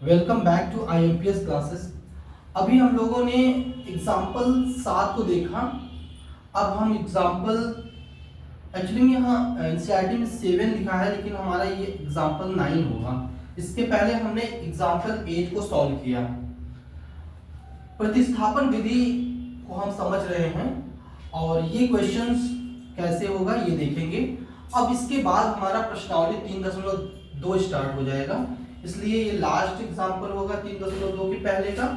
Welcome back to IMPS classes. अभी हम लोगों ने एग्जाम्पल 7 को देखा। अब हम एग्जाम्पल एक्चुअली में यहाँ NCERT में 7 लिखा है, लेकिन हमारा ये एग्जाम्पल 9 होगा। इसके पहले हमने एग्जाम्पल 8 को सॉल्व किया। प्रतिस्थापन विधि को हम समझ रहे हैं और ये क्वेश्चंस कैसे होगा ये देखेंगे। अब इसके बाद हमारा प्रश्नावली 3.2 स्टार्ट हो जाएगा, इसलिए ये लास्ट एग्जांपल होगा 3.2 के पहले का।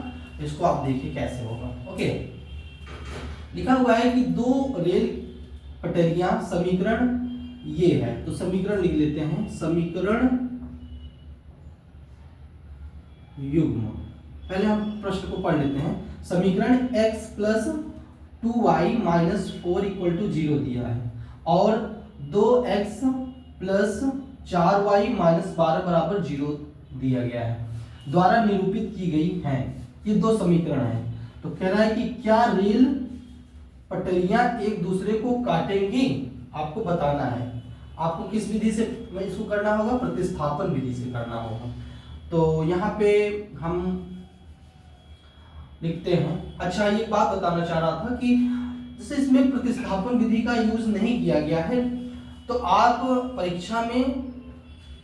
इसको आप देखिए कैसे होगा। ओके, लिखा हुआ है कि दो रेल पटरियां, समीकरण ये है, तो समीकरण लिख लेते हैं। समीकरण युग्म, पहले हम प्रश्न को पढ़ लेते हैं। समीकरण x plus 2y minus 4 equal to 0 दिया है और 2x प्लस 4y माइनस 12 बराबर 0 दिया गया है, द्वारा निरूपित की गई हैं। ये दो समीकरण हैं। तो कह रहा है कि क्या रेल पटरियां एक दूसरे को काटेंगी, आपको बताना है। आपको किस विधि से इसको करना होगा? प्रतिस्थापन विधि से करना होगा। तो यहाँ पे हम लिखते हैं। अच्छा, ये बात बताना चाह रहा था कि जैसे इसमें प्रतिस्थापन विधि का यूज नहीं किया गया है, तो आप परीक्षा में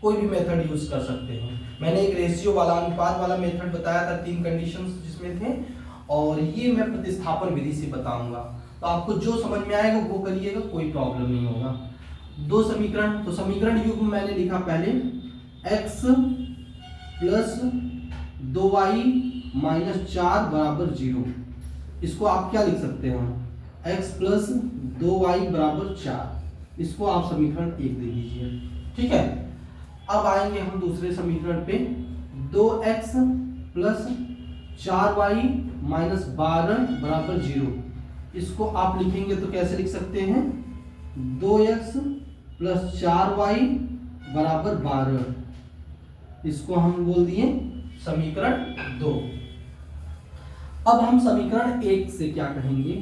कोई भी मेथड यूज कर सकते हैं। मैंने एक रेशियो वाला, अनुपात वाला मेथड बताया था, 3 कंडीशंस जिसमें थे, और ये मैं प्रतिस्थापन विधि से बताऊंगा। तो आपको जो समझ में आएगा वो करिएगा, कोई प्रॉब्लम नहीं होगा। दो समीकरण, तो समीकरण युग्म मैंने लिखा पहले x प्लस 2y माइनस 4 बराबर 0। इसको आप क्या लिख सकते हैं? x प्लस 2y बराबर 4। इसको आप समीकरण 1 दे दीजिए। ठीक है, अब आएंगे हम दूसरे समीकरण पे। 2x प्लस 4y माइनस 12 बराबर 0। इसको आप लिखेंगे तो कैसे लिख सकते हैं? 2x प्लस 4y बराबर 12। इसको हम बोल दिए समीकरण 2। अब हम समीकरण 1 से क्या कहेंगे?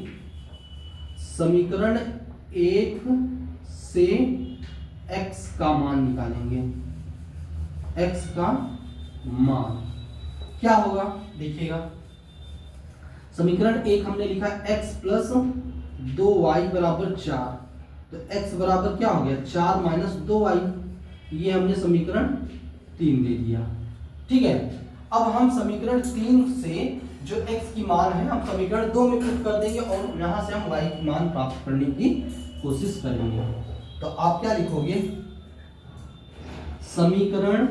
समीकरण 1 से x का मान निकालेंगे। x का मान क्या होगा देखिएगा। समीकरण 1 हमने लिखा x प्लस 2y बराबर 4, तो x बराबर क्या हो गया? 4 माइनस 2y। ये हमने समीकरण 3 दे दिया। ठीक है, अब हम समीकरण 3 से जो x की मान है हम समीकरण 2 में पुट कर देंगे और यहां से हम y की मान प्राप्त करने की कोशिश करेंगे। तो आप क्या लिखोगे? समीकरण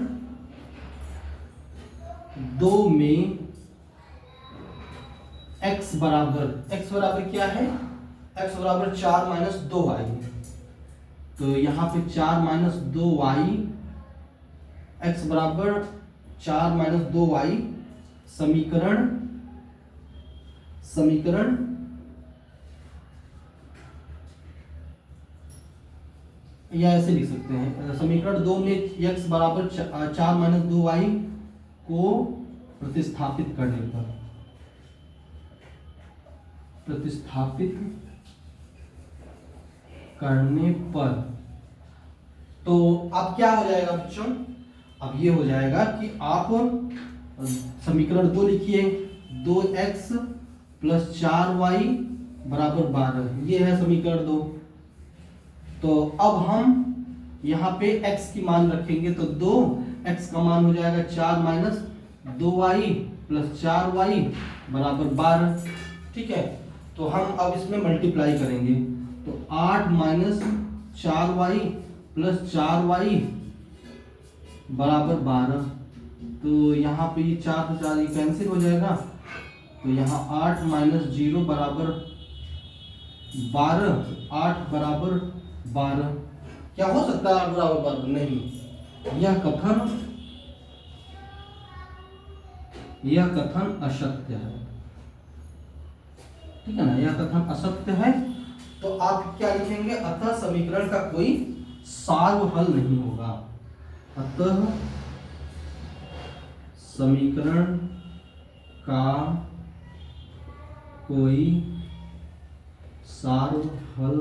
2 में x बराबर क्या है? x बराबर 4 माइनस 2y। तो यहाँ पे 4 माइनस 2y, x बराबर 4 माइनस 2y। समीकरण या ऐसे लिख सकते हैं। समीकरण 2 में x बराबर 4 माइनस 2y को प्रतिस्थापित करने पर तो अब क्या हो जाएगा बच्चों? अब ये हो जाएगा कि आप समीकरण 2 लिखिए। 2x प्लस 4y बराबर 12, ये है समीकरण 2। तो अब हम यहाँ पे x की मान रखेंगे, तो 2x का मान हो जाएगा 4 माइनस 2y प्लस 4y बराबर 12। ठीक है, तो हम अब इसमें मल्टीप्लाई करेंगे, तो 8 माइनस 4y प्लस 4y बराबर 12। तो यहाँ पे ये 4 से 4 ये कैंसिल हो जाएगा, तो यहाँ 8 माइनस 0 बराबर 12, 8 बराबर 12। क्या हो सकता है 8 बराबर 12? नहीं, यह कथन असत्य है। ठीक है ना, यह कथन असत्य है। तो आप क्या लिखेंगे? अतः समीकरण का कोई सार्व हल नहीं होगा। अतः समीकरण का कोई सार्व हल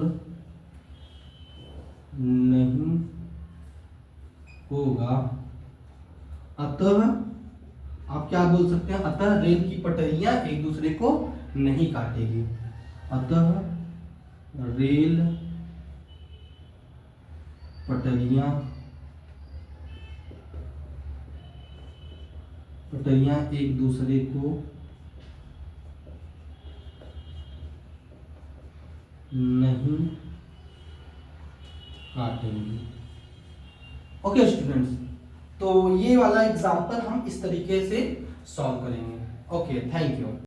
नहीं होगा। अतः आप क्या बोल सकते हैं, अतः रेल की पटरियां एक दूसरे को नहीं काटेगी। अतः रेल पटरियां एक दूसरे को नहीं काटेंगी। ओके स्टूडेंट्स, तो ये वाला एग्जाम्पल हम इस तरीके से सॉल्व करेंगे। Okay, thank you.